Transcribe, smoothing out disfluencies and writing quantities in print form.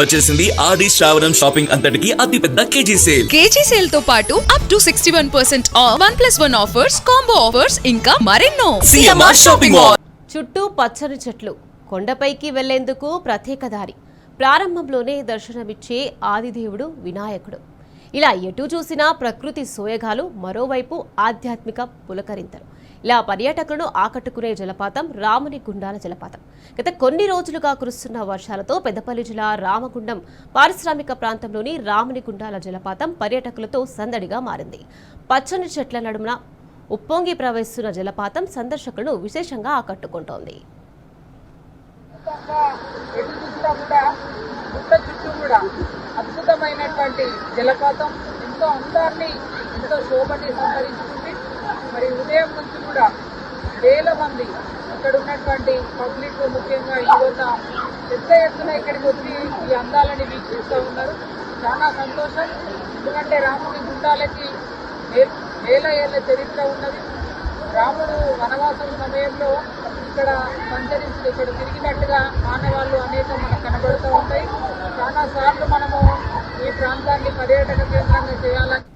వచ్చేసింది ఆది శ్రావణం షాపింగ్ అంతటికి అతిపెద్ద కేజీ సేల్ తో పాటు up to 61% of 1+1 offers, combo offers ఇంకా మరెన్నో. CMR shopping mall. చుట్టూ పచ్చని చెట్లు, కొండపైకి వెళ్లేందుకు ప్రత్యేక దారి, ప్రారంభంలోనే దర్శనమిచ్చే ఆదిదేవుడు వినాయకుడు. ఇలా ఎటు చూసినా ప్రకృతి సోయగాలు, మరోవైపు ఆధ్యాత్మిక పులకరింతలు. ఇలా పర్యాటకులను ఆకట్టుకునే జలపాతం రాముని గుండాల జలపాతం. గత కొన్ని రోజులుగా కురుస్తున్న వర్షాలతో పెద్దపల్లి జిల్లా రామగుండం పారిశ్రామిక ప్రాంతంలోని రాముని గుండాల జలపాతం పర్యాటకులతో సందడిగా మారింది. పచ్చని చెట్ల నడుమున ఉప్పొంగి ప్రవహిస్తున్న జలపాతం సందర్శకులను విశేషంగా ఆకట్టుకుంటోంది. అద్భుతమైనటువంటి జలపాతం ఎంతో అందాన్ని, ఎంతో శోభని సంతరించుకుంది. మరి ఉదయం నుంచి కూడా వేల మంది ఇక్కడ ఉన్నటువంటి పబ్లిక్, ముఖ్యంగా యువత పెద్ద ఎత్తున ఇక్కడికి వచ్చి ఈ అందాలని వీక్షిస్తూ ఉన్నారు. చాలా సంతోషం. ఎందుకంటే రాముని గుండాలకి వేల ఏళ్ళ చరిత్ర ఉన్నది. రాముడు వనవాసం సమయంలో ఇక్కడ సంచరించి ఇక్కడ తిరిగినట్టుగా మానవాళ్ళు అనేకం మనకు కనబడుతూ ఉంటాయి. చాలా సార్లు మనము ఈ ప్రాంతాన్ని పర్యాటక కేంద్రంగా చేయాలని